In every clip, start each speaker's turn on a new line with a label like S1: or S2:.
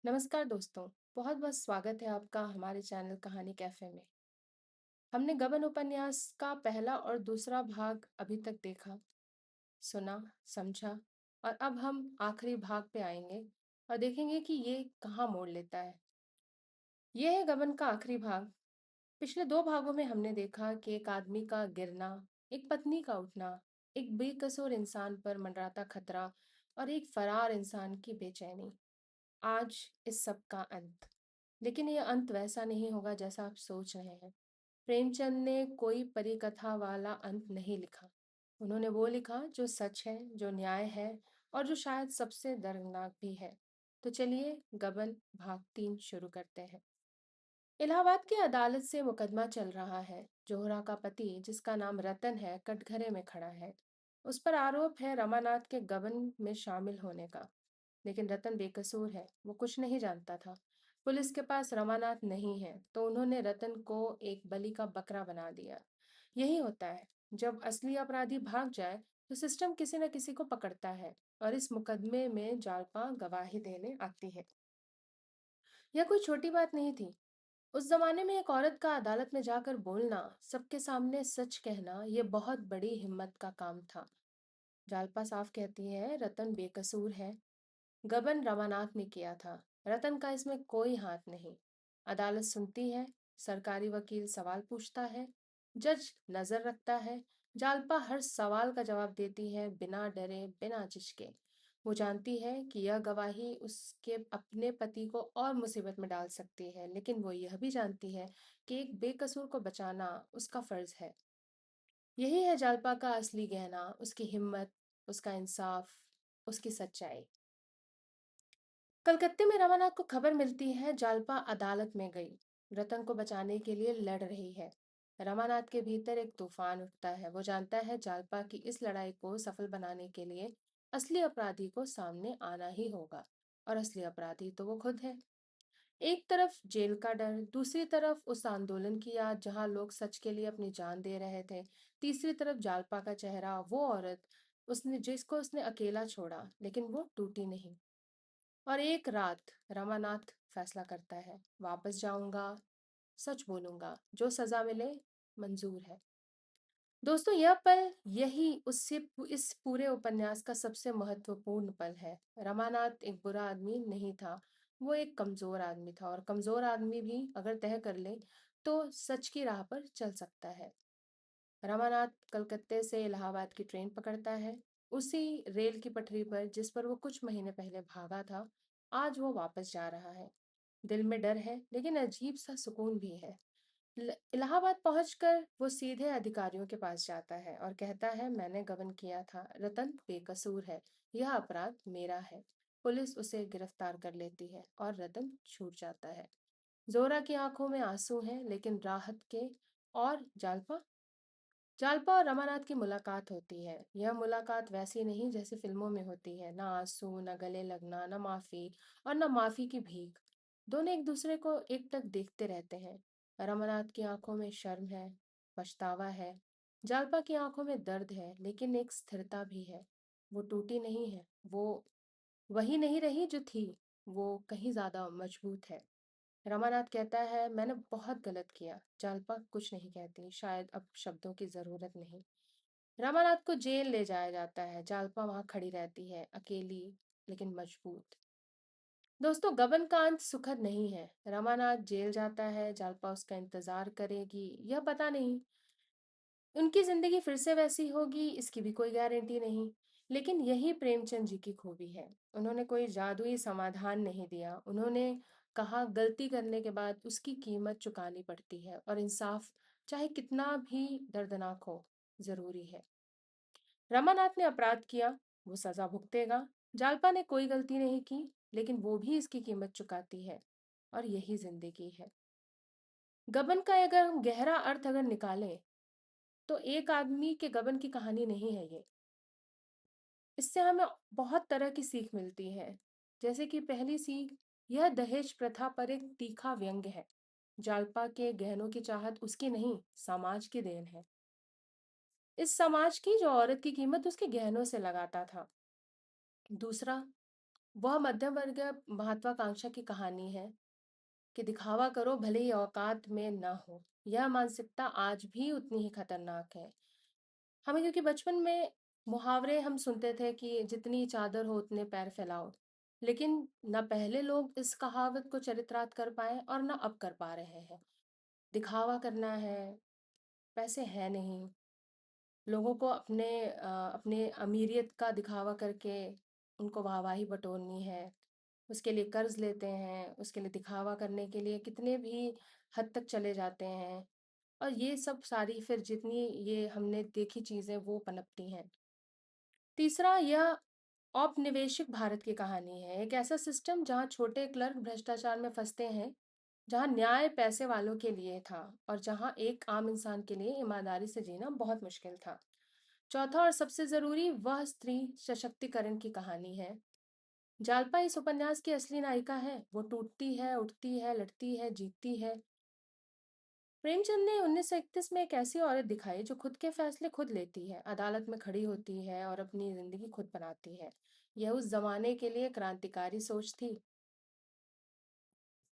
S1: नमस्कार दोस्तों। बहुत बहुत स्वागत है आपका हमारे चैनल कहानी कैफे में। हमने गबन उपन्यास का पहला और दूसरा भाग अभी तक देखा, सुना, समझा और अब हम आखिरी भाग पे आएंगे और देखेंगे कि ये कहाँ मोड़ लेता है। ये है गबन का आखिरी भाग। पिछले दो भागों में हमने देखा कि एक आदमी का गिरना, एक पत्नी का उठना, एक बेकसूर इंसान पर मंडराता खतरा और एक फरार इंसान की बेचैनी। आज इस सब का अंत। लेकिन ये अंत वैसा नहीं होगा जैसा आप सोच रहे हैं। प्रेमचंद ने कोई परी कथा वाला अंत नहीं लिखा। उन्होंने वो लिखा जो सच है, जो न्याय है और जो शायद सबसे दर्दनाक भी है। तो चलिए गबन भाग 3 शुरू करते हैं। इलाहाबाद की अदालत से मुकदमा चल रहा है। जोहरा का पति, जिसका नाम रतन है, कटघरे में खड़ा है। उस पर आरोप है रमानाथ के गबन में शामिल होने का। लेकिन रतन बेकसूर है, वो कुछ नहीं जानता था। पुलिस के पास रमानाथ नहीं है, तो उन्होंने रतन को एक बलि का बकरा बना दिया। यही होता है, जब असली अपराधी भाग जाए तो सिस्टम किसी न किसी को पकड़ता है। और इस मुकदमे में जालपा गवाही देने आती है। यह कोई छोटी बात नहीं थी। उस जमाने में एक औरत का अदालत में जाकर बोलना, सबके सामने सच कहना, ये बहुत बड़ी हिम्मत का काम था। जालपा साफ कहती है रतन बेकसूर है। गबन रमानाथ ने किया था। रतन का इसमें कोई हाथ नहीं। अदालत सुनती है। सरकारी वकील सवाल पूछता है। जज नजर रखता है। जालपा हर सवाल का जवाब देती है, बिना डरे, बिना झिझके। वो जानती है कि यह गवाही उसके अपने पति को और मुसीबत में डाल सकती है, लेकिन वो यह भी जानती है कि एक बेकसूर को बचाना उसका फर्ज है। यही है जालपा का असली गहना, उसकी हिम्मत, उसका इंसाफ, उसकी सच्चाई। कलकत्ते में रमानाथ को खबर मिलती है जालपा अदालत में गई, रतन को बचाने के लिए लड़ रही है। रमानाथ के भीतर एक तूफान उठता है। वो जानता है जालपा की इस लड़ाई को सफल बनाने के लिए असली अपराधी को सामने आना ही होगा। और असली अपराधी तो वो खुद है। एक तरफ जेल का डर, दूसरी तरफ उस आंदोलन की याद जहां लोग सच के लिए अपनी जान दे रहे थे। तीसरी तरफ जालपा का चेहरा, वो औरत उसने जिसको उसने अकेला छोड़ा, लेकिन वो टूटी नहीं। और एक रात रमानाथ फैसला करता है, वापस जाऊंगा, सच बोलूंगा, जो सजा मिले मंजूर है। दोस्तों, यह पल यही उससे इस पूरे उपन्यास का सबसे महत्वपूर्ण पल है। रमानाथ एक बुरा आदमी नहीं था। वो एक कमजोर आदमी था, और कमजोर आदमी भी अगर तय कर ले तो सच की राह पर चल सकता है। रमानाथ कलकत्ते से इलाहाबाद की ट्रेन पकड़ता है। उसी रेल की पटरी पर जिस पर वो कुछ महीने पहले भागा था, आज वो वापस जा रहा है। दिल में डर है, लेकिन अजीब सा सुकून भी है। इलाहाबाद पहुंचकर वो सीधे अधिकारियों के पास जाता है और कहता है, मैंने गबन किया था, रतन बेकसूर है, यह अपराध मेरा है। पुलिस उसे गिरफ्तार कर लेती है और रतन छूट जाता है। जोरा की आंखों में आंसू हैं, लेकिन राहत के। और जालपा जालपा और रमानाथ की मुलाकात होती है। यह मुलाकात वैसी नहीं जैसे फिल्मों में होती है, ना आंसू, न गले लगना, न माफी और न माफी की भीख। दोनों एक दूसरे को एकटक देखते रहते हैं। रमानाथ की आंखों में शर्म है, पछतावा है। जालपा की आंखों में दर्द है, लेकिन एक स्थिरता भी है। वो टूटी नहीं है, वो वही नहीं रही जो थी, वो कहीं ज्यादा मजबूत है। रमानाथ कहता है, मैंने बहुत गलत किया। जालपा कुछ नहीं कहती, शायद अब शब्दों की जरूरत नहीं। रमानाथ को जेल ले जाया जाता है। जालपा वहां खड़ी रहती है, अकेली लेकिन मजबूत। दोस्तों, गबन का अंत सुखद नहीं है। रमानाथ जेल जाता है, जालपा उसका इंतजार करेगी, यह पता नहीं। उनकी जिंदगी फिर से वैसी होगी, इसकी भी कोई गारंटी नहीं। लेकिन यही प्रेमचंद जी की खूबी है। उन्होंने कोई जादुई समाधान नहीं दिया। उन्होंने कहा, गलती करने के बाद उसकी कीमत चुकानी पड़ती है, और इंसाफ चाहे कितना भी दर्दनाक हो, जरूरी है। रमानाथ ने अपराध किया, वो सजा भुगतेगा। जालपा ने कोई गलती नहीं की, लेकिन वो भी इसकी कीमत चुकाती है। और यही जिंदगी है। गबन का अगर हम गहरा अर्थ अगर निकालें, तो एक आदमी के गबन की कहानी नहीं है ये। इससे हमें बहुत तरह की सीख मिलती है। जैसे कि पहली सीख, यह दहेज प्रथा पर एक तीखा व्यंग्य है। जालपा के गहनों की चाहत उसकी नहीं, समाज की देन है। इस समाज की जो औरत की कीमत उसके गहनों से लगाता था। दूसरा, वह मध्यम वर्ग महत्वाकांक्षा की कहानी है कि दिखावा करो भले ही औकात में ना हो। यह मानसिकता आज भी उतनी ही खतरनाक है। हमें क्योंकि बचपन में मुहावरे हम सुनते थे कि जितनी चादर हो उतने पैर फैलाओ। लेकिन ना पहले लोग इस कहावत को चरितार्थ कर पाए और ना अब कर पा रहे हैं। दिखावा करना है, पैसे है नहीं। लोगों को अपने अमीरियत का दिखावा करके उनको वाहवाही बटोरनी है। उसके लिए कर्ज लेते हैं, उसके लिए दिखावा करने के लिए कितने भी हद तक चले जाते हैं। और ये सब सारी फिर जितनी ये हमने देखी चीजें वो पनपती हैं। तीसरा, यह औपनिवेशिक भारत की कहानी है। एक ऐसा सिस्टम जहाँ छोटे क्लर्क भ्रष्टाचार में फंसते हैं, जहाँ न्याय पैसे वालों के लिए था और जहाँ एक आम इंसान के लिए ईमानदारी से जीना बहुत मुश्किल था। चौथा और सबसे जरूरी, वह स्त्री सशक्तिकरण की कहानी है। जालपा इस उपन्यास की असली नायिका है। वो टूटती है, उठती है, लड़ती है, जीतती है। प्रेमचंद ने 1931 में एक ऐसी औरत दिखाई जो खुद के फैसले खुद लेती है, अदालत में खड़ी होती है और अपनी जिंदगी खुद बनाती है। यह उस जमाने के लिए क्रांतिकारी सोच थी।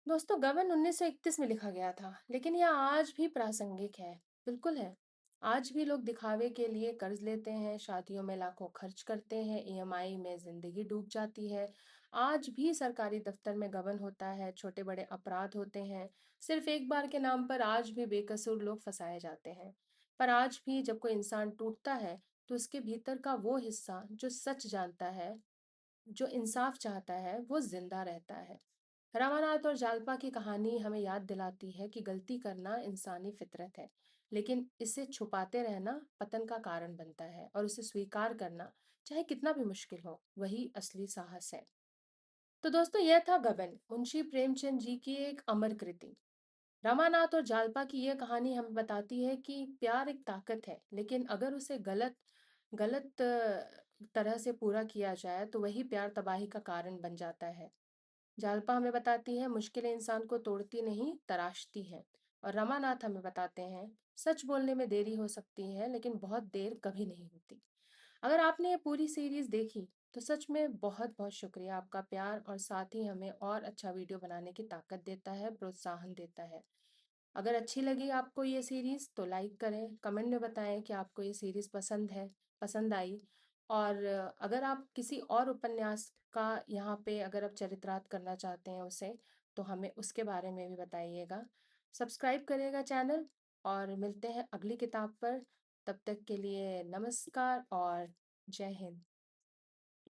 S1: दोस्तों, गबन 1931 में लिखा गया था, लेकिन यह आज भी प्रासंगिक है। बिल्कुल है। आज भी लोग दिखावे के लिए कर्ज लेते हैं, शादियों में लाखों खर्च करते हैं, ईएमआई में जिंदगी डूब जाती है। आज भी सरकारी दफ्तर में गबन होता है, छोटे बड़े अपराध होते हैं। सिर्फ एक बार के नाम पर आज भी बेकसूर लोग फंसाए जाते हैं। पर आज भी जब कोई इंसान टूटता है, तो उसके भीतर का वो हिस्सा जो सच जानता है, जो इंसाफ चाहता है, वो जिंदा रहता है। रामानाथ और जालपा की कहानी हमें याद दिलाती है कि गलती करना इंसानी फितरत है, लेकिन इसे छुपाते रहना पतन का कारण बनता है और उसे स्वीकार करना, चाहे कितना भी मुश्किल हो, वही असली साहस है। तो दोस्तों, यह था गबन, मुंशी प्रेमचंद जी की एक अमर कृति। रामानाथ और जालपा की यह कहानी हमें बताती है कि प्यार एक ताकत है, लेकिन अगर उसे गलत गलत तरह से पूरा किया जाए तो वही प्यार तबाही का कारण बन जाता है। जालपा हमें बताती है मुश्किलें इंसान को तोड़ती नहीं, तराशती हैं। और रमानाथ हमें बताते हैं सच बोलने में देरी हो सकती है, लेकिन बहुत देर कभी नहीं होती। अगर आपने ये पूरी सीरीज देखी तो सच में बहुत बहुत शुक्रिया। आपका प्यार और साथ ही हमें और अच्छा वीडियो बनाने की ताकत देता है, प्रोत्साहन देता है। अगर अच्छी लगी आपको ये सीरीज तो लाइक करें, कमेंट में बताएं कि आपको ये सीरीज पसंद आई। और अगर आप किसी और उपन्यास का यहाँ पे अगर आप चरित्रार्थ करना चाहते हैं उसे, तो हमें उसके बारे में भी बताइएगा। सब्सक्राइब करिएगा चैनल, और मिलते हैं अगली किताब पर। तब तक के लिए नमस्कार और जय हिंद।